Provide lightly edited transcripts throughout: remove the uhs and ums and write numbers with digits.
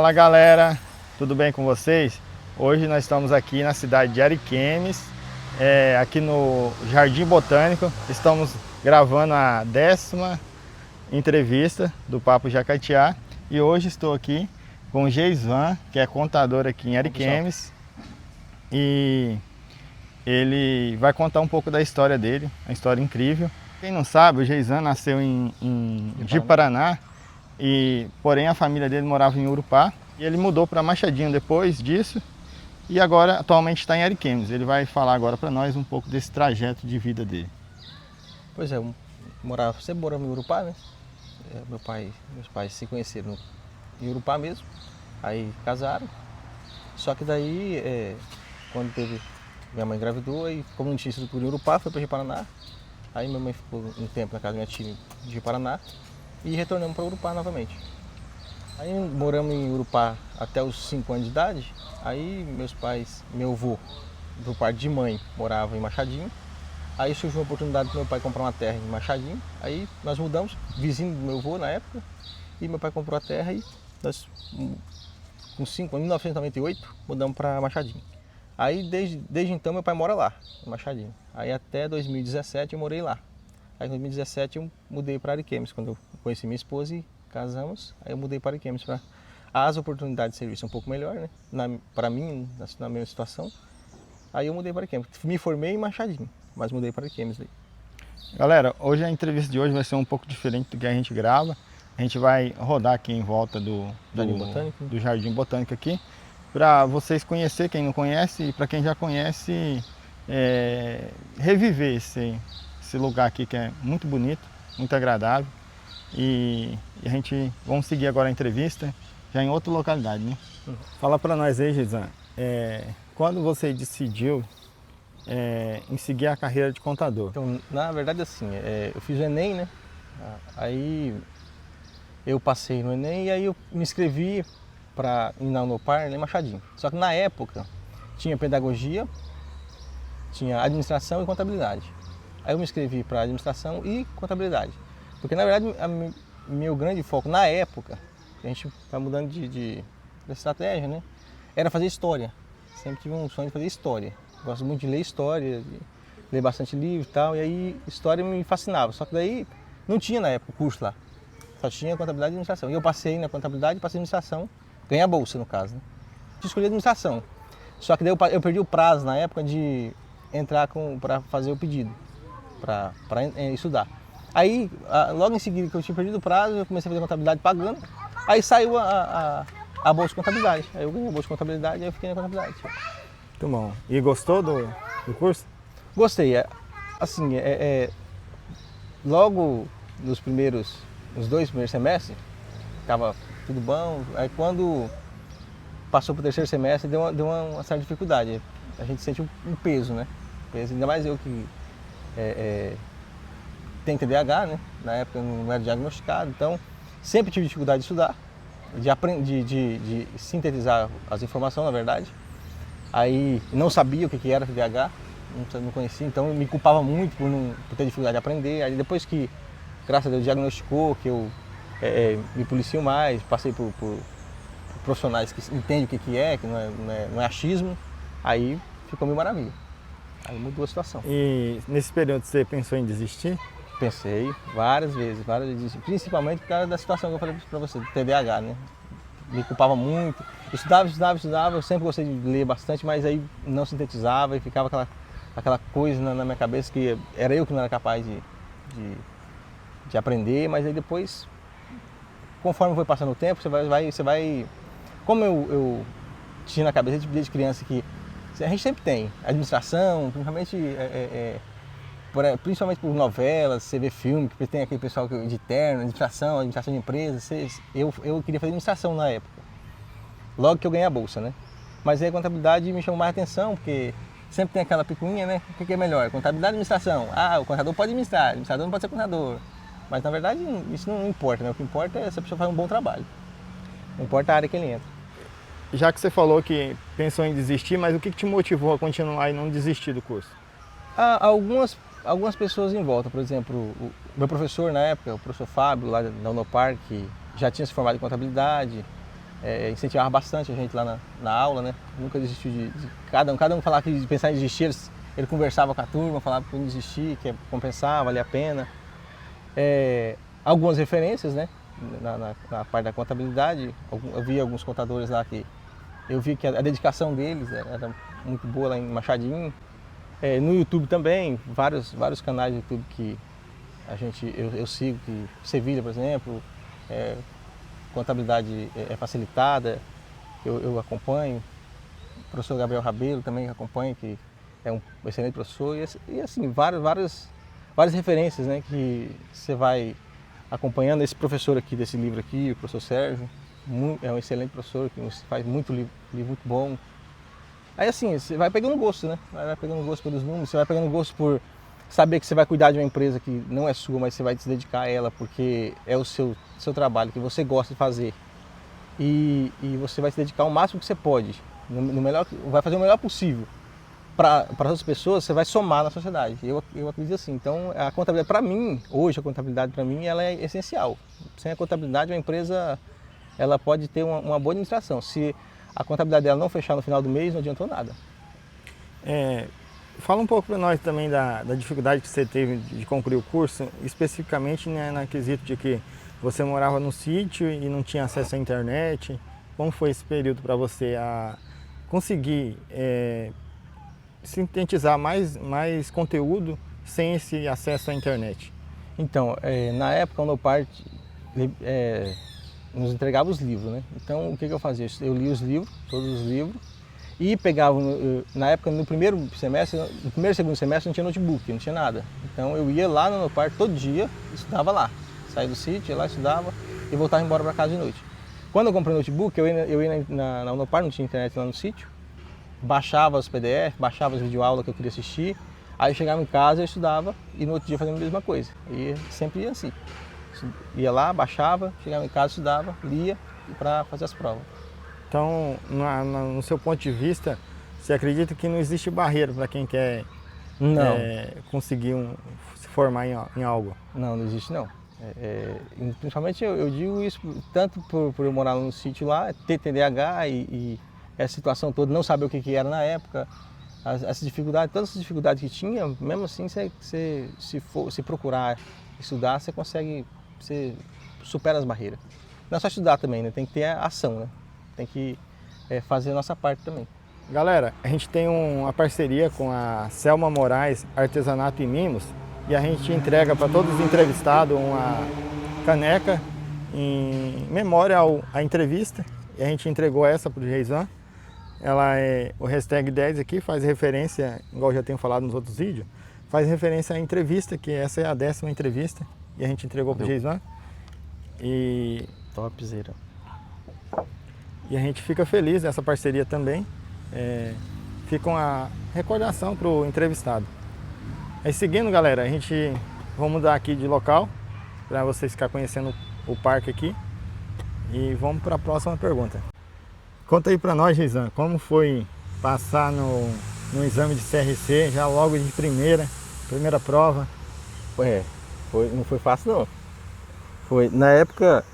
Fala galera, tudo bem com vocês? Hoje nós estamos aqui na cidade de Ariquemes, aqui no Jardim Botânico. Estamos gravando a 10ª entrevista do Papo Jacatiá e hoje estou aqui com o Geisvan, que é contador aqui em Ariquemes, e ele vai contar um pouco da história dele, uma história incrível. Quem não sabe, o Geisvan nasceu em Ji-Paraná, porém a família dele morava em Urupá e ele mudou para Machadinho depois disso e agora atualmente está em Ariquemes. Ele vai falar agora para nós um pouco desse trajeto de vida dele. Pois é, sempre moramos em Urupá, né? Meus pais se conheceram em Urupá mesmo, aí casaram. Só que daí, quando minha mãe engravidou, e como não tinha estrutura em Urupá, foi para Ji-Paraná. Aí minha mãe ficou um tempo na casa da minha tia de Ji-Paraná e retornamos para Urupá novamente. Aí moramos em Urupá até os 5 anos de idade. Aí meu avô, do parte de mãe, morava em Machadinho. Aí surgiu uma oportunidade para meu pai comprar uma terra em Machadinho. Aí nós mudamos, vizinho do meu avô na época, e meu pai comprou a terra e nós, com 5 anos, em 1998, mudamos para Machadinho. Aí desde então meu pai mora lá, em Machadinho. Aí até 2017 eu morei lá. Aí em 2017 eu mudei para Ariquemes, quando eu conheci minha esposa e casamos. Aí eu mudei para Ariquemes para as oportunidades de serviço um pouco melhor, né? Para mim, na mesma situação. Aí eu mudei para Ariquemes. Me formei em Machadinho, mas mudei para Ariquemes. Galera, hoje a entrevista de hoje vai ser um pouco diferente do que a gente grava. A gente vai rodar aqui em volta do Jardim Botânico aqui, para vocês conhecerem quem não conhece e para quem já conhece, reviver esse lugar aqui que é muito bonito, muito agradável. E vamos seguir agora a entrevista já em outra localidade, né? Fala para nós aí, Geisvan, quando você decidiu em seguir a carreira de contador? Então, na verdade, assim, eu fiz o Enem, né? Aí eu passei no Enem e aí eu me inscrevi para ir na Unopar, em Machadinho. Só que na época tinha pedagogia, tinha administração e contabilidade. Aí eu me inscrevi para administração e contabilidade. Porque na verdade meu grande foco na época, a gente vai mudando de estratégia, né? Era fazer história. Sempre tive um sonho de fazer história. Gosto muito de ler história, de ler bastante livro e tal. E aí história me fascinava. Só que daí não tinha na época o curso lá. Só tinha contabilidade e administração. E eu passei na contabilidade e passei em administração. Ganhei a bolsa, no caso, né? Escolhi administração. Só que daí eu perdi o prazo na época de entrar para fazer o pedido, para estudar. Aí, logo em seguida que eu tinha perdido o prazo, eu comecei a fazer contabilidade pagando. Aí saiu a bolsa de contabilidade. Aí eu ganhei a bolsa de contabilidade e eu fiquei na contabilidade. Muito bom. E gostou do curso? Gostei. Assim, logo nos 2 primeiros semestres, estava tudo bom. Aí quando passou para o 3º semestre, deu uma certa dificuldade. A gente sente um peso, né? Ainda mais eu que tenho TDAH, né? Na época eu não era diagnosticado, então sempre tive dificuldade de estudar, de sintetizar as informações, na verdade. Aí não sabia o que era TDAH, não conhecia, então eu me culpava muito por ter dificuldade de aprender. Aí depois que, graças a Deus, diagnosticou, que eu me policio mais, passei por profissionais que entendem o que é, que não é achismo, aí ficou mil maravilha. Aí mudou a situação. E nesse período você pensou em desistir? Pensei várias vezes, principalmente por causa da situação que eu falei para você, do TDAH, né? Me culpava muito, estudava, eu sempre gostei de ler bastante, mas aí não sintetizava e ficava aquela coisa na minha cabeça que era eu que não era capaz de aprender, mas aí depois, conforme foi passando o tempo, você vai como eu tinha na cabeça desde criança que a gente sempre tem administração, principalmente por novelas, você vê filme, que tem aquele pessoal de terno, administração de empresas. Eu queria fazer administração na época, logo que eu ganhei a bolsa, né? Mas aí a contabilidade me chamou mais atenção, porque sempre tem aquela picuinha, né? O que é melhor, contabilidade ou administração? O contador pode administrar, o administrador não pode ser contador. Mas na verdade isso não importa, né? O que importa é se a pessoa faz um bom trabalho. Não importa a área que ele entra. Já que você falou que pensou em desistir, mas o que te motivou a continuar e não desistir do curso? Algumas pessoas em volta, por exemplo, o meu professor na época, o professor Fábio, lá da Unopar, que já tinha se formado em contabilidade, incentivava bastante a gente lá na aula, né? Nunca desistiu cada um falava que pensar em desistir, ele conversava com a turma, falava que não desistir, que ia compensar, valia a pena. Algumas referências, né? Na parte da contabilidade, eu vi alguns contadores lá que eu vi que a dedicação deles era muito boa lá em Machadinho. No YouTube também, vários canais do YouTube que eu sigo, que Sevilha, por exemplo, contabilidade facilitada, eu acompanho. O professor Gabriel Rabelo também acompanho, que é um excelente professor. E assim, várias referências, né, que você vai acompanhando. Esse professor aqui desse livro aqui, o professor Sérgio, é um excelente professor, que faz muito livro muito bom. Aí assim, você vai pegando gosto, né? Vai pegando gosto pelos números, você vai pegando gosto por saber que você vai cuidar de uma empresa que não é sua, mas você vai se dedicar a ela porque é o seu trabalho, que você gosta de fazer. E você vai se dedicar o máximo que você pode, vai fazer o melhor possível. Para as outras pessoas, você vai somar na sociedade. Eu acredito assim. Então, a contabilidade, para mim, hoje a contabilidade para mim, ela é essencial. Sem a contabilidade, uma empresa ela pode ter uma boa administração. Se a contabilidade dela não fechar no final do mês, não adiantou nada. Fala um pouco para nós também da dificuldade que você teve de concluir o curso, especificamente, né, na quesito de que você morava no sítio e não tinha acesso à internet. Como foi esse período para você a conseguir sintetizar mais conteúdo sem esse acesso à internet? Então, na época, o Unopar nos entregava os livros, né? Então, o que eu fazia? Eu lia os livros, todos os livros, e pegava, na época, no primeiro e segundo semestre não tinha notebook, não tinha nada. Então, eu ia lá no Unopar todo dia, estudava lá. Saía do sítio, ia lá, estudava e voltava embora para casa de noite. Quando eu comprei o notebook, eu ia na Unopar, não tinha internet lá no sítio, baixava os PDF, baixava as videoaulas que eu queria assistir, aí eu chegava em casa, eu estudava e no outro dia fazia a mesma coisa. E sempre ia assim. Ia lá, baixava, chegava em casa, estudava, lia para fazer as provas. Então, no seu ponto de vista, você acredita que não existe barreira para quem quer conseguir se formar em algo? Não existe não. Principalmente eu digo isso tanto por eu morar no sítio lá, ter TDAH e essa situação toda, não saber o que era na época, as dificuldades, todas as dificuldades que tinha, mesmo assim, se procurar estudar, você consegue, você supera as barreiras. Não é só estudar também, né? Tem que ter a ação, né? Tem que fazer a nossa parte também. Galera, a gente tem uma parceria com a Selma Moraes Artesanato e Mimos e a gente entrega para todos os entrevistados uma caneca em memória à entrevista. E a gente entregou essa para o Geizan. Ela o hashtag 10 aqui faz referência, igual eu já tenho falado nos outros vídeos, faz referência à entrevista, que essa é a 10ª entrevista, e a gente entregou para o Geizan. E topzera. E a gente fica feliz nessa parceria também. Fica uma recordação para o entrevistado. Aí seguindo, galera, a gente vai mudar aqui de local para vocês ficarem conhecendo o parque aqui. E vamos para a próxima pergunta. Conta aí para nós, Geizan, como foi passar no exame de CRC, já logo de primeira prova? Não foi fácil não. Na época,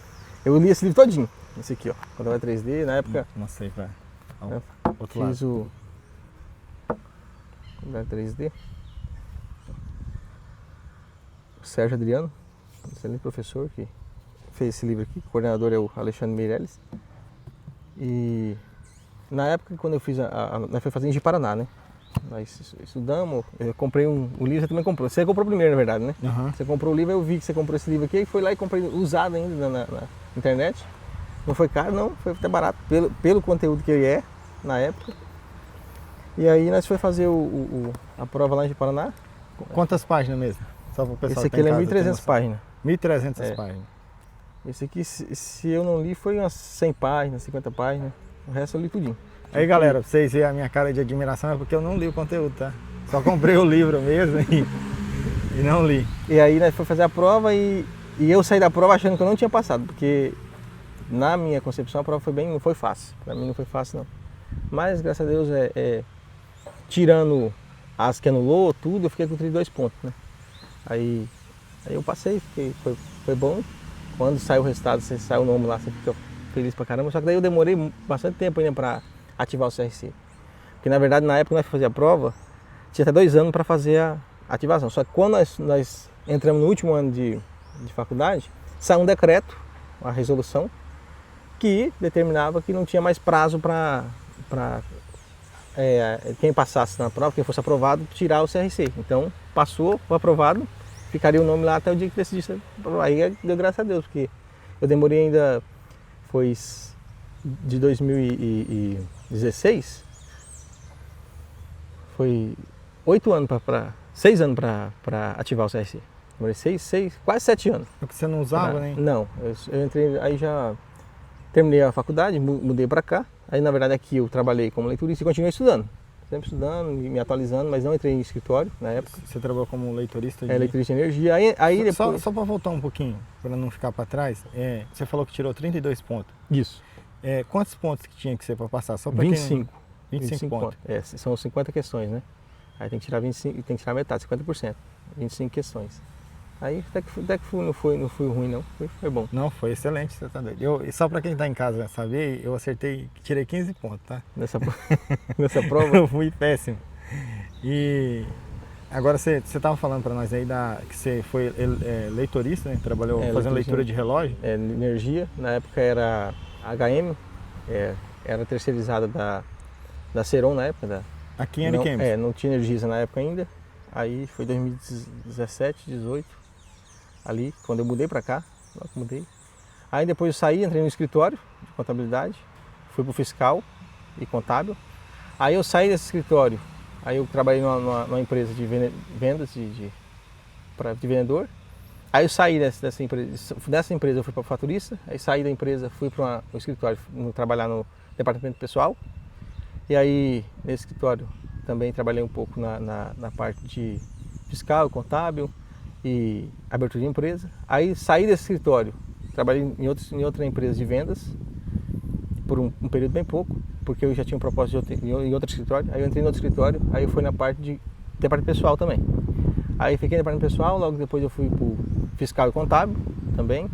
eu li esse livro todinho. Esse aqui, ó, Contabilidade 3D, na época... Não sei, vai. Outro lado. Fiz o Contabilidade 3D. O Sérgio Adriano, um excelente professor que fez esse livro aqui. O coordenador é o Alexandre Meirelles. E na época, quando eu fiz nós foi fazer em Ji-Paraná, né? Nós estudamos, eu comprei o livro, você também comprou. Você comprou primeiro, na verdade, né? Uhum. Você comprou o livro, eu vi que você comprou esse livro aqui, e fui lá e comprei usado ainda na internet. Não foi caro, não, foi até barato, pelo conteúdo que ele na época. E aí nós foi fazer a prova lá em Ji-Paraná. Quantas páginas mesmo? Só para o pessoal. Esse aqui é 1.300 páginas. 1.300 páginas. Esse aqui, se eu não li, foi umas 100 páginas, 50 páginas. O resto eu li tudinho. Aí, galera, pra vocês verem a minha cara de admiração, é porque eu não li o conteúdo, tá? Só comprei o livro mesmo e não li. E aí nós foi fazer a prova e eu saí da prova achando que eu não tinha passado, porque na minha concepção a prova não foi fácil. Pra mim não foi fácil, não. Mas, graças a Deus, tirando as que anulou, tudo, eu fiquei com 32 pontos, né? Aí eu passei, foi bom. Quando sai o resultado, você sai o nome lá, você fica feliz pra caramba, só que daí eu demorei bastante tempo ainda para ativar o CRC. Porque na verdade na época que nós fazíamos a prova, tinha até 2 anos para fazer a ativação. Só que quando nós entramos no último ano de faculdade, saiu um decreto, uma resolução, que determinava que não tinha mais prazo para quem passasse na prova, quem fosse aprovado, tirar o CRC. Então passou, foi aprovado, ficaria o nome lá até o dia que decidisse. Aí deu graças a Deus, porque eu demorei ainda, foi de 2016, foi 6 anos para ativar o CRC. Demorei 6, quase 7 anos. Porque você não usava, né? Não, eu entrei, aí já terminei a faculdade, mudei para cá. Aí na verdade aqui eu trabalhei como leitorista e continuei estudando. Sempre estudando, me atualizando, mas não entrei em escritório na época. Você trabalhou como leitorista de... leitorista de energia. Aí depois... Só para voltar um pouquinho, para não ficar para trás, você falou que tirou 32 pontos. Isso. Quantos pontos que tinha que ser para passar? Só para 25. Quem... 25 pontos. São 50 questões, né? Aí tem que tirar 25, tem que tirar metade, 50%. 25 questões. Aí até que não foi ruim não, foi bom. Não, foi excelente, você tá doido. E só para quem está em casa saber, eu acertei, tirei 15 pontos, tá? Nessa prova? Eu fui péssimo. E agora você estava falando para nós aí que você foi leitorista, né? Trabalhou fazendo leitura de relógio. Energia, na época era HM, era terceirizada da Ceron na época. Aqui em Ariquemes? Não tinha Energisa na época ainda. Aí foi 2017, 2018. Ali, quando eu mudei para cá, logo que mudei. Aí depois eu saí, entrei no escritório de contabilidade, fui para o fiscal e contábil. Aí eu saí desse escritório, aí eu trabalhei numa empresa de vendas de vendedor. Aí eu saí dessa empresa eu fui para faturista, aí saí da empresa, fui para o escritório trabalhar no departamento pessoal. E aí nesse escritório também trabalhei um pouco na parte de fiscal, contábil e abertura de empresa. Aí saí desse escritório, trabalhei em outra empresa de vendas por um período bem pouco, porque eu já tinha um propósito em outro escritório. Aí eu entrei em outro escritório, aí eu fui na parte de departamento pessoal também. Aí fiquei no departamento pessoal, logo depois eu fui para o fiscal e contábil também,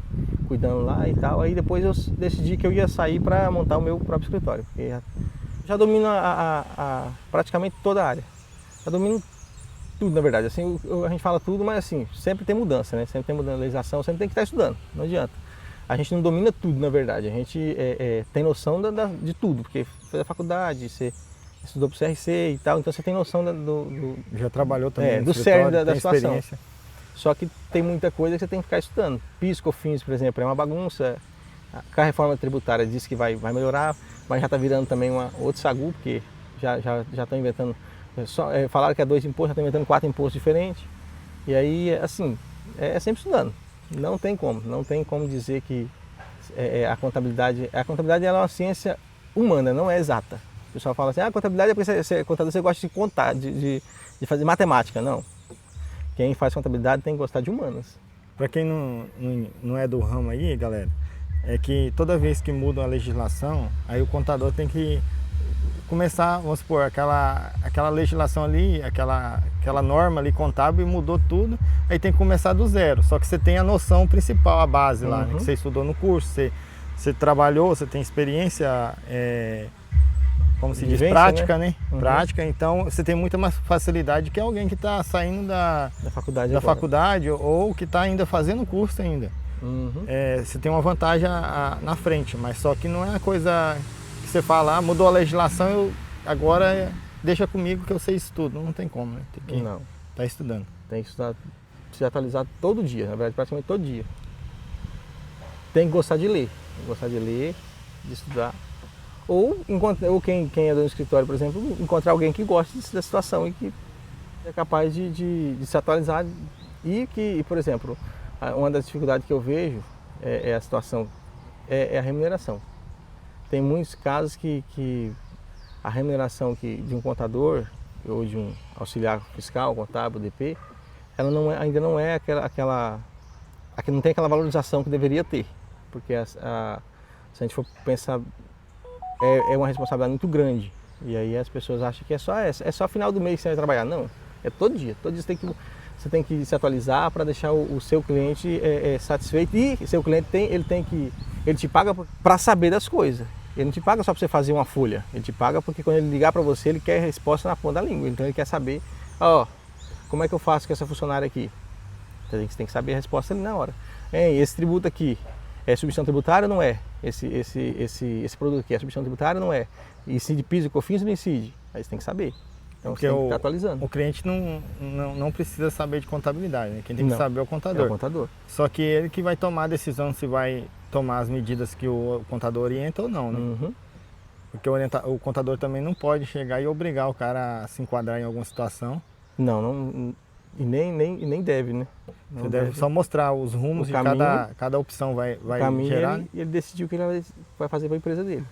cuidando lá e tal. Aí depois eu decidi que eu ia sair para montar o meu próprio escritório, porque já domino praticamente toda a área. Já domino tudo, na verdade. Assim, a gente fala tudo, mas assim, sempre tem mudança, né? Sempre tem mudança de legislação, sempre tem que estar estudando, não adianta. A gente não domina tudo, na verdade. A gente tem noção de tudo, porque fez a faculdade, você estudou para o CRC e tal, então você tem noção Já trabalhou também do cerne da situação. Experiência. Só que tem muita coisa que você tem que ficar estudando. PIS, COFINS, por exemplo, é uma bagunça. Com a reforma tributária diz que vai melhorar, mas já está virando também outro sagu, porque já estão inventando, falaram que é 2 impostos, já estão inventando 4 impostos diferentes. E aí, assim, sempre estudando. Não tem como dizer que a contabilidade ela é uma ciência humana, não é exata. O pessoal fala assim, a contabilidade é porque você é contador, você gosta de contar, de fazer matemática. Não. Quem faz contabilidade tem que gostar de humanas. Para quem não é do ramo aí, galera, é que toda vez que muda a legislação, aí o contador tem que começar, vamos supor, aquela legislação ali, aquela norma ali contábil, mudou tudo, aí tem que começar do zero. Só que você tem a noção principal, a base lá, né, que você estudou no curso, você trabalhou, você tem experiência, como se diz, prática, né? Prática, então você tem muita mais facilidade que alguém que está saindo da faculdade ou que está ainda fazendo curso ainda. Você tem uma vantagem na frente, mas só que não é a coisa que você fala, mudou a legislação, agora deixa comigo que eu sei isso tudo. Não tem como, né? Tem que estar estudando. Tem que estudar, se atualizar todo dia, na verdade praticamente todo dia. Tem que gostar de ler, de estudar. Ou quem é do escritório, por exemplo, encontrar alguém que goste da situação e que é capaz de se atualizar e que, por exemplo, uma das dificuldades que eu vejo a situação, é a remuneração. Tem muitos casos que a remuneração de um contador ou de um auxiliar fiscal, contábil, DP, ela ainda não é aquela não tem aquela valorização que deveria ter, porque se a gente for pensar, é uma responsabilidade muito grande. E aí as pessoas acham que é só final do mês que você vai trabalhar. Não, é todo dia você tem que se atualizar para deixar o seu cliente satisfeito, e seu cliente ele tem que ele te paga para saber das coisas. Ele não te paga só para você fazer uma folha. Ele te paga porque quando ele ligar para você, ele quer resposta na ponta da língua. Então ele quer saber, ó, como é que eu faço com essa funcionária aqui? Então, você tem que saber a resposta ali na hora. Hein, esse tributo aqui é substituição tributária ou não é? Esse produto aqui é substituição tributária ou não é? Incide PIS e COFINS ou não incide? Aí você tem que saber. Então Porque você tem que estar atualizando. o cliente não precisa saber de contabilidade, né? Quem tem que saber é o contador. É o contador. Só que ele que vai tomar a decisão se vai tomar as medidas que o contador orienta ou não, né? Uhum. Porque o contador também não pode chegar e obrigar o cara a se enquadrar em alguma situação. Não, e nem deve, né? Você deve só mostrar os rumos de cada opção vai gerar. E ele decidiu o que ele vai fazer para a empresa dele.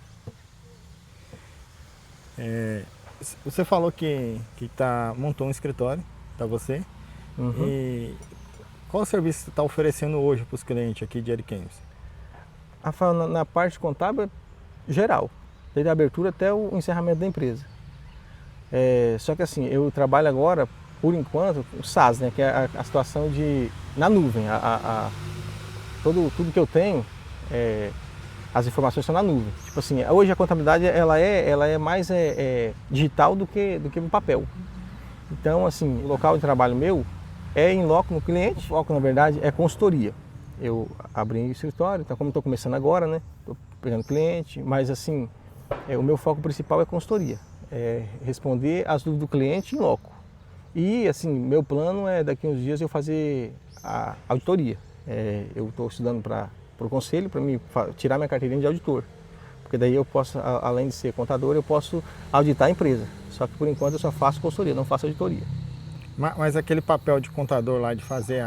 Você falou que montou um escritório para você. Uhum. E qual serviço você está oferecendo hoje para os clientes aqui de Ariquemes? Rafael, na parte contábil, geral, desde a abertura até o encerramento da empresa. Só que assim, eu trabalho agora, por enquanto, o SaaS, né, que é a situação na nuvem. Tudo que eu tenho, as informações estão na nuvem. Tipo assim, hoje a contabilidade ela é mais digital do que no papel. Então, assim, o local de trabalho meu é em loco no cliente. O foco, na verdade, é consultoria. Eu abri o escritório, então como estou começando agora, né, estou pegando cliente, mas assim, o meu foco principal é consultoria, é responder as dúvidas do cliente em loco. E assim, meu plano é daqui a uns dias eu fazer a auditoria. Eu estou estudando para o conselho, para me tirar minha carteirinha de auditor, porque daí eu posso, além de ser contador, eu posso auditar a empresa. Só que por enquanto eu só faço consultoria, não faço auditoria. Mas aquele papel de contador lá, de fazer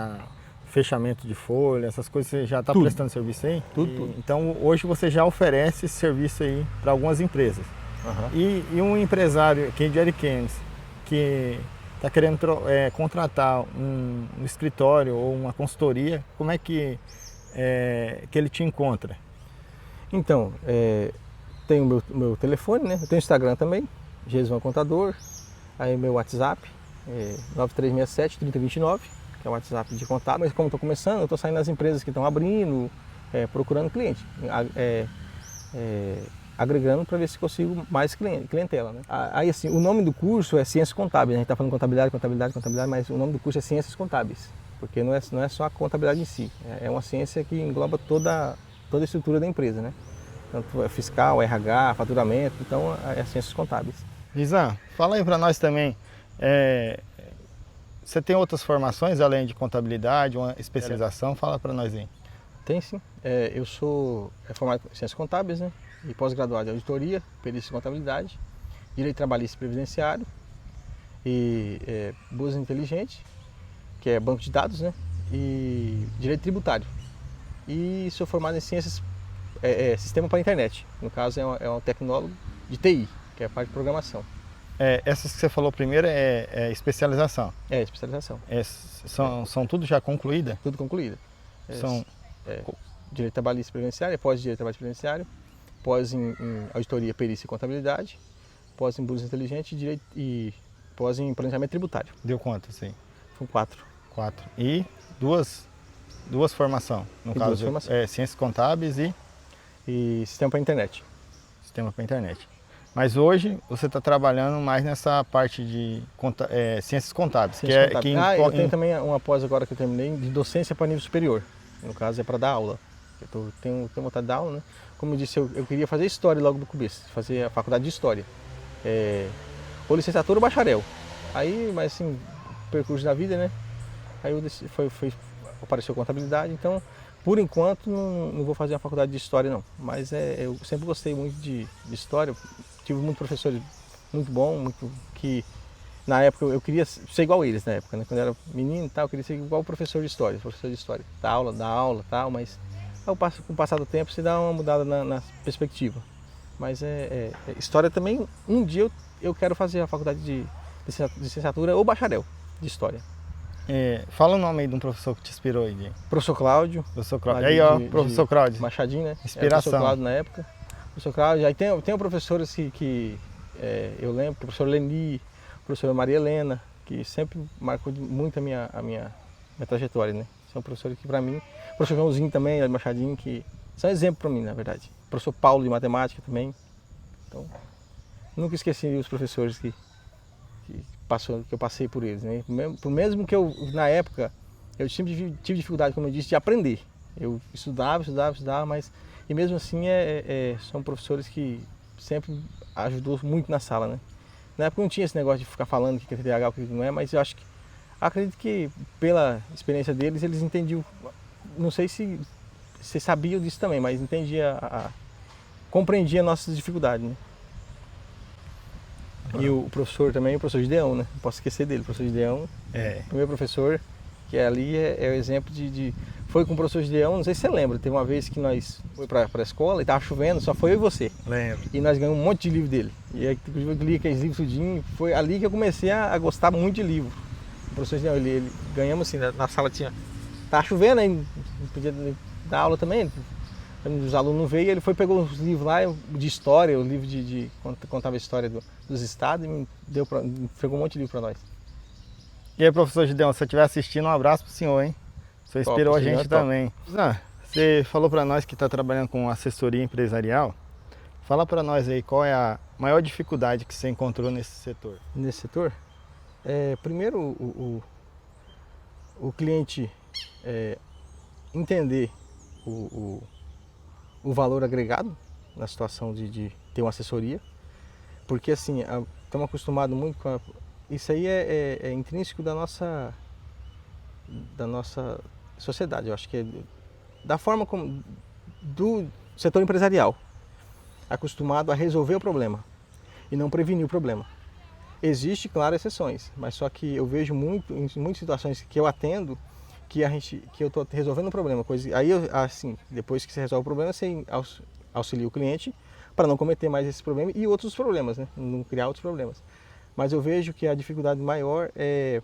fechamento de folha, essas coisas, você já está prestando serviço aí? Tudo. Então hoje você já oferece esse serviço aí para algumas empresas. Uhum. E um empresário aqui de Ariquemes que está querendo contratar um escritório ou uma consultoria, como é que ele te encontra? Então, tem o meu telefone, né? Eu tenho Instagram também, Gesvan Contador, aí meu WhatsApp, 9367-3029, que é o WhatsApp de contato. Mas como estou começando, eu estou saindo nas empresas que estão abrindo, procurando cliente, agregando para ver se consigo mais clientela, né? Aí assim, o nome do curso é Ciências Contábeis, né? A gente está falando contabilidade, mas o nome do curso é Ciências Contábeis, porque não é só a contabilidade em si, é uma ciência que engloba toda a estrutura da empresa, né? Tanto fiscal, RH, faturamento, então é Ciências Contábeis. Gisvan, fala aí para nós também, você tem outras formações além de contabilidade, uma especialização? Fala para nós aí. Tem sim, eu sou formado em Ciências Contábeis, né? E pós-graduado em Auditoria, Perícia e Contabilidade, Direito Trabalhista e Previdenciário e Business Inteligente, que é banco de dados, né? E Direito Tributário. E sou formado em Ciências Sistema para a Internet, no caso é um tecnólogo de TI, que é a parte de programação. Essas que você falou primeiro é especialização? É, especialização. São tudo já concluída? Tudo concluída. São... Direito Trabalhista e Previdenciário, pós-Direito Trabalhista e Previdenciário, pós em Auditoria, Perícia e Contabilidade, pós em Business Inteligente e pós em Planejamento Tributário. Deu quanto, sim? São 4. 4. E duas formações, no caso, Ciências Contábeis e Sistema para a Internet. Sistema para a Internet. Mas hoje você está trabalhando mais nessa parte de Ciências Contábeis. Eu tenho também uma pós agora que eu terminei de docência para nível superior. No caso é para dar aula. Eu tenho vontade de dar aula, né? Como eu disse, eu queria fazer História logo do começo, fazer a faculdade de História. Ou licenciatura ou bacharel. Aí, mas assim, percurso da vida, né? Aí apareceu Contabilidade, então, por enquanto, não vou fazer uma faculdade de História, não. Mas eu sempre gostei muito de História, tive muitos professores muito bons, que na época eu queria ser igual a eles, na época, né? Quando eu era menino e tal, eu queria ser igual o professor de História, dar aula e tal, mas com o passar do tempo você dá uma mudada na perspectiva. Mas História também, um dia eu quero fazer a faculdade de licenciatura ou bacharel de História. Fala o nome aí de um professor que te inspirou aí. Professor Cláudio. Professor Cláudio. Aí, ó, professor Cláudio. Machadinho, né? Inspiração. Professor Cláudio na época. Professor Cláudio. Aí tem professores que eu lembro, que o professor Leni, a professora Maria Helena, que sempre marcou muito a minha trajetória, né? São professores que para mim, o professor Joãozinho também, Machadinho, que são exemplo para mim, na verdade. O professor Paulo de matemática também. Então, nunca esqueci os professores que eu passei por eles, né? Mesmo que eu, na época, eu sempre tive dificuldade, como eu disse, de aprender. Eu estudava, mas... E mesmo assim, são professores que sempre ajudou muito na sala, né? Na época não tinha esse negócio de ficar falando o que é TDAH, o que não é, mas eu acredito que pela experiência deles, eles entendiam, não sei se você sabia disso também, mas compreendia nossas dificuldades, né? E o professor também, o professor Gideão, né? Não posso esquecer dele, o professor Gideão, o meu professor, que ali é o exemplo Foi com o professor Gideão, não sei se você lembra, teve uma vez que nós fomos para a escola e estava chovendo, só foi eu e você. Lembro. E nós ganhamos um monte de livro dele. E aí eu li aqueles livros tudinho, foi ali que eu comecei a gostar muito de livro. O professor Gideão, ele ganhamos assim, na sala tava chovendo, aí não podia dar aula também, os alunos não veio, ele pegou os livros lá de história, o livro contava a história dos estados e me entregou um monte de livro para nós. E aí, professor Gideão, se você estiver assistindo, um abraço pro senhor, hein? Você inspirou a gente também. Você falou para nós que está trabalhando com assessoria empresarial. Fala para nós aí, qual é a maior dificuldade que você encontrou nesse setor? Nesse setor? Primeiro, o cliente entender o valor agregado na situação de ter uma assessoria, porque assim, estamos acostumados muito com isso aí é intrínseco da nossa sociedade, eu acho que da forma como do setor empresarial, acostumado a resolver o problema e não prevenir o problema. Existe, claro, exceções, mas só que eu vejo em muitas situações que eu atendo que eu estou resolvendo o problema. Aí, assim, depois que você resolve o problema, você auxilia o cliente para não cometer mais esse problema e outros problemas, né? Não criar outros problemas. Mas eu vejo que a dificuldade maior é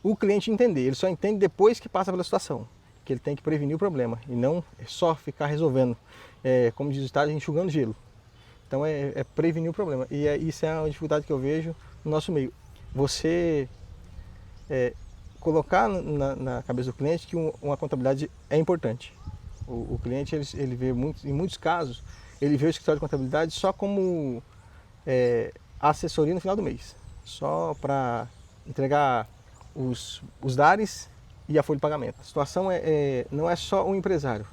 o cliente entender. Ele só entende depois que passa pela situação, que ele tem que prevenir o problema e não só ficar resolvendo, como diz o estado, enxugando gelo. Então é prevenir o problema. E isso é uma dificuldade que eu vejo no nosso meio. Você colocar na cabeça do cliente que uma contabilidade é importante. O cliente, ele vê em muitos casos, ele vê o escritório de contabilidade só como assessoria no final do mês. Só para entregar os DAREs e a folha de pagamento. A situação não é só o empresário.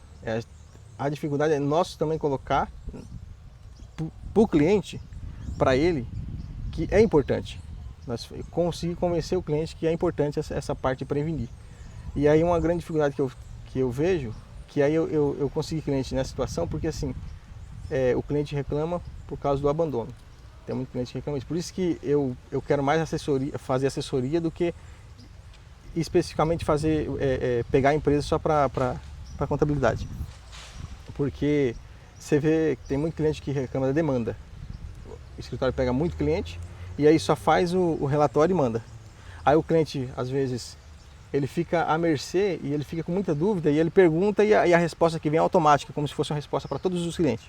A dificuldade é nós também colocar para o cliente, para ele, que é importante. Nós conseguir convencer o cliente que é importante essa parte de prevenir. E aí uma grande dificuldade que eu vejo, que aí eu consegui cliente nessa situação, porque assim, o cliente reclama por causa do abandono. Tem muito cliente que reclama isso. Por isso que eu quero mais fazer assessoria do que especificamente pegar a empresa só para contabilidade. Porque você vê que tem muito cliente que reclama da demanda. O escritório pega muito cliente e aí só faz o relatório e manda. Aí o cliente, às vezes, ele fica à mercê e ele fica com muita dúvida e ele pergunta e a resposta que vem é automática, como se fosse uma resposta para todos os clientes.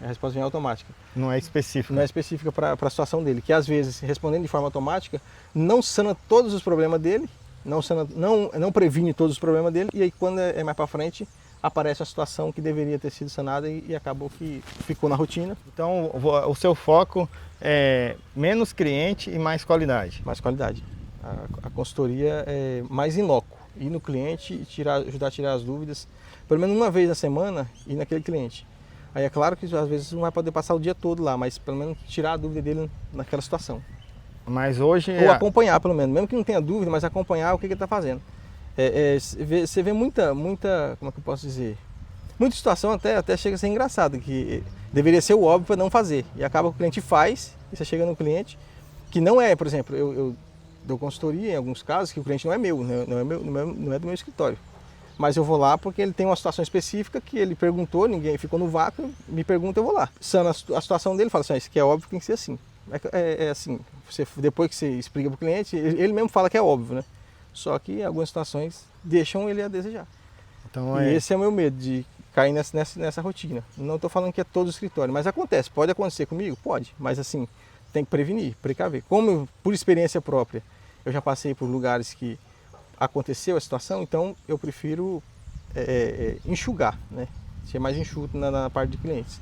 A resposta vem automática. Não é específica. Não é específica para a situação dele, que às vezes, respondendo de forma automática, não sana todos os problemas dele, não previne todos os problemas dele, e aí quando é mais para frente, aparece a situação que deveria ter sido sanada e acabou que ficou na rotina. Então o seu foco é menos cliente e mais qualidade. Mais qualidade. A consultoria é mais in loco, ir no cliente e ajudar a tirar as dúvidas, pelo menos uma vez na semana, ir naquele cliente. Aí é claro que às vezes não vai poder passar o dia todo lá, mas pelo menos tirar a dúvida dele naquela situação. Mas hoje... Ou acompanhar pelo menos, mesmo que não tenha dúvida, mas acompanhar o que ele está fazendo. Você vê muita, como é que eu posso dizer? Muita situação até chega a ser engraçada, que deveria ser o óbvio para não fazer. E acaba que o cliente faz, e você chega no cliente, que não é, por exemplo, eu dou consultoria em alguns casos que o cliente não é meu, não é do meu escritório. Mas eu vou lá porque ele tem uma situação específica que ele perguntou, ninguém ficou no vácuo, me pergunta, eu vou lá. Sana a situação dele, fala assim, isso aqui é óbvio que tem que ser assim. Assim, depois que você explica para o cliente, ele mesmo fala que é óbvio, né? Só que algumas situações deixam ele a desejar. Então, e esse é o meu medo, de cair nessa rotina. Não estou falando que é todo escritório, mas acontece. Pode acontecer comigo? Pode. Mas assim, tem que prevenir, precaver. Como por experiência própria, eu já passei por lugares que aconteceu a situação, então eu prefiro enxugar, né? Ser mais enxuto na parte de clientes.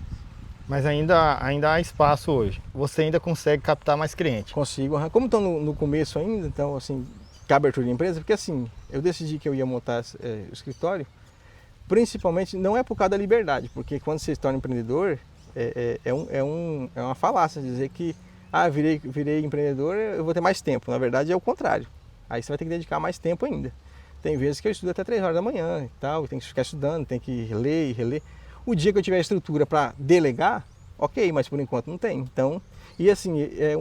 Mas ainda há espaço hoje. Você ainda consegue captar mais cliente. Consigo. Como estou no começo ainda, então, assim, que a abertura de empresa, porque assim, eu decidi que eu ia montar o escritório, principalmente, não é por causa da liberdade, porque quando você se torna empreendedor, é uma falácia dizer que, virei empreendedor, eu vou ter mais tempo. Na verdade, é o contrário. Aí você vai ter que dedicar mais tempo ainda. Tem vezes que eu estudo até 3 horas da manhã e tal, tem que ficar estudando, tem que ler e reler. O dia que eu tiver estrutura para delegar, ok, mas por enquanto não tem. Então, e assim,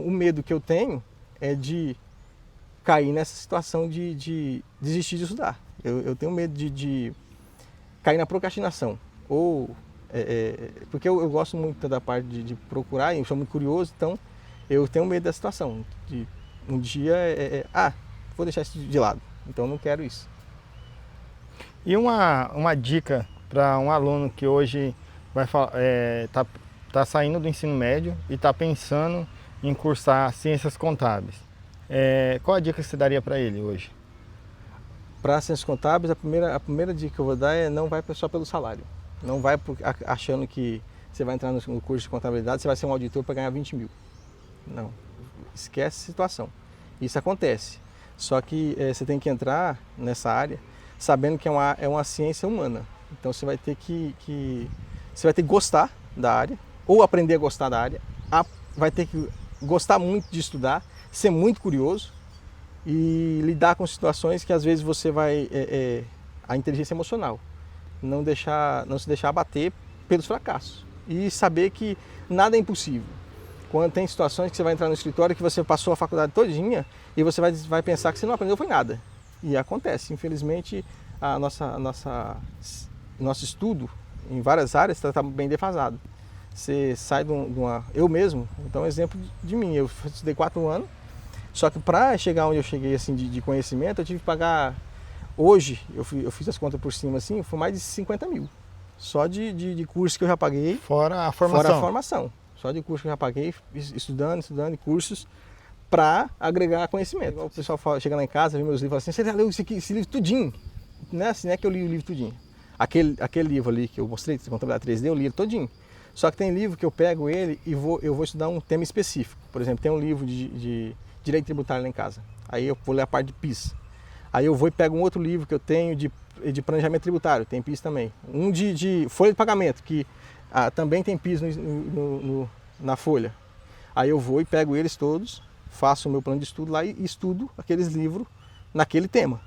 o medo que eu tenho é de cair nessa situação de desistir de estudar. Eu tenho medo de cair na procrastinação. Ou, porque eu gosto muito da parte de procurar, eu sou muito curioso, então eu tenho medo da situação. De um dia, vou deixar isso de lado, então eu não quero isso. E uma dica para um aluno que hoje tá saindo do ensino médio e está pensando em cursar ciências contábeis. Qual a dica que você daria para ele hoje? Para ciências contábeis, a primeira dica que eu vou dar é não vai só pelo salário. Não vai achando que você vai entrar no curso de contabilidade, você vai ser um auditor para ganhar 20 mil. Não, esquece a situação. Isso acontece. Só que você tem que entrar nessa área sabendo que é uma ciência humana. Então você vai ter você vai ter que gostar da área, ou aprender a gostar da área, vai ter que gostar muito de estudar, ser muito curioso e lidar com situações que às vezes você vai a inteligência emocional, não se deixar abater pelos fracassos e saber que nada é impossível. Quando tem situações que você vai entrar no escritório que você passou a faculdade todinha e você vai pensar que você não aprendeu foi nada. E acontece, infelizmente, nosso estudo em várias áreas está bem defasado. Você sai de uma... Eu mesmo, então, um exemplo de mim, eu estudei 4 anos, só que para chegar onde eu cheguei assim, de conhecimento, eu tive que pagar... Hoje, eu fiz as contas por cima, assim, foi mais de 50 mil. Só de curso que eu já paguei. Fora a formação. Fora a formação. Só de curso que eu já paguei, estudando e cursos para agregar conhecimento. O pessoal chega lá em casa, vê meus livros e fala assim, você já leu esse livro tudinho? Não é assim, não é que eu li o livro tudinho. Aquele livro ali que eu mostrei, Contabilidade 3D, eu li ele todinho. Só que tem livro que eu pego ele e eu vou estudar um tema específico. Por exemplo, tem um livro de direito tributário lá em casa. Aí eu vou ler a parte de PIS. Aí eu vou e pego um outro livro que eu tenho de planejamento tributário, tem PIS também. Um de folha de pagamento, que também tem PIS na folha. Aí eu vou e pego eles todos, faço o meu plano de estudo lá e estudo aqueles livros naquele tema.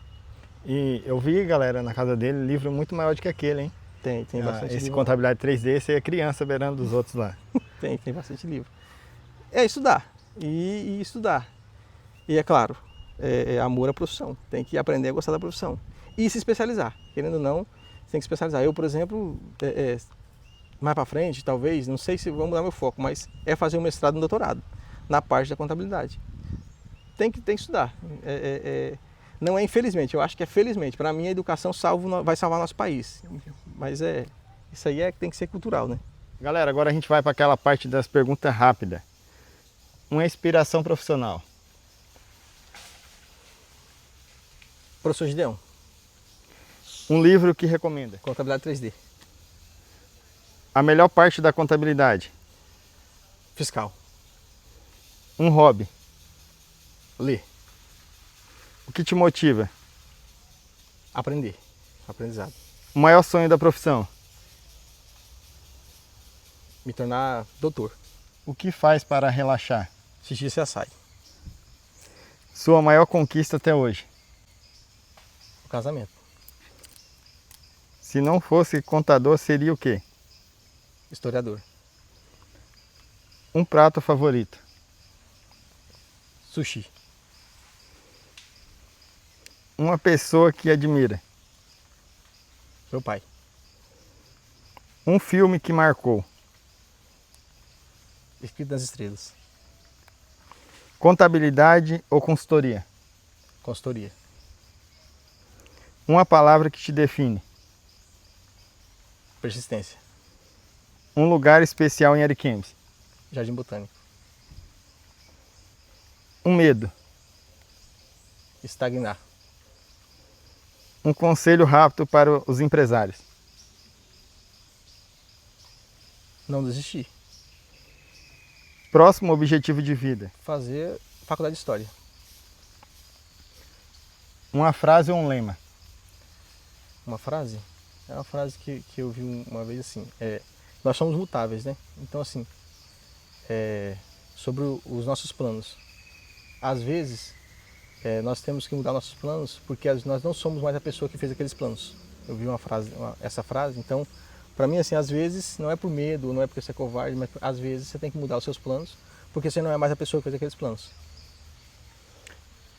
E eu vi, galera, na casa dele, livro muito maior do que aquele, hein? Tem bastante livro. Esse Contabilidade 3D, você é criança beirando dos outros lá. Tem bastante livro. É estudar. E estudar. E é claro, amor à profissão. Tem que aprender a gostar da profissão. E se especializar. Querendo ou não, você tem que se especializar. Eu, por exemplo, mais para frente, talvez, não sei se vou mudar meu foco, mas é fazer um mestrado e um doutorado na parte da contabilidade. Tem que estudar. Não é infelizmente, eu acho que é felizmente. Para mim, a educação vai salvar nosso país. Mas isso aí tem que ser cultural, né? Galera, agora a gente vai para aquela parte das perguntas rápidas. Uma inspiração profissional. Professor Gideão. Um livro que recomenda. Contabilidade 3D. A melhor parte da contabilidade. Fiscal. Um hobby. Ler. O que te motiva? Aprender. Aprendizado. O maior sonho da profissão. Me tornar doutor. O que faz para relaxar? Assistir CSI. Sua maior conquista até hoje? O casamento. Se não fosse contador, seria o quê? Historiador. Um prato favorito? Sushi. Uma pessoa que admira? Meu pai. Um filme que marcou? Escrito das Estrelas. Contabilidade ou consultoria? Consultoria. Uma palavra que te define? Persistência. Um lugar especial em Ariquemes? Jardim Botânico. Um medo? Estagnar. Um conselho rápido para os empresários. Não desistir. Próximo objetivo de vida. Fazer faculdade de História. Uma frase ou um lema. Uma frase? É uma frase que eu vi uma vez assim. Nós somos mutáveis, né? Então assim, sobre os nossos planos. Às vezes, nós temos que mudar nossos planos porque nós não somos mais a pessoa que fez aqueles planos. Eu vi essa frase, então, para mim, assim, às vezes, não é por medo, não é porque você é covarde, mas às vezes você tem que mudar os seus planos porque você não é mais a pessoa que fez aqueles planos.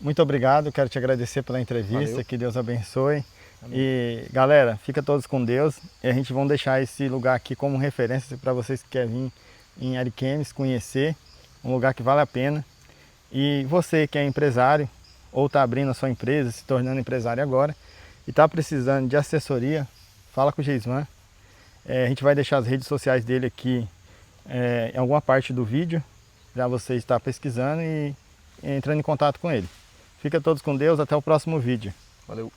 Muito obrigado, quero te agradecer pela entrevista, Valeu. que Deus abençoe. Amém. E galera, fica todos com Deus e a gente vai deixar esse lugar aqui como referência para vocês que querem vir em Ariquemes conhecer, um lugar que vale a pena. E você que é empresário ou está abrindo a sua empresa, se tornando empresário agora e está precisando de assessoria, fala com o Geisvan. A gente vai deixar as redes sociais dele aqui em alguma parte do vídeo, para você estar pesquisando e entrando em contato com ele. Fica todos com Deus, até o próximo vídeo. Valeu.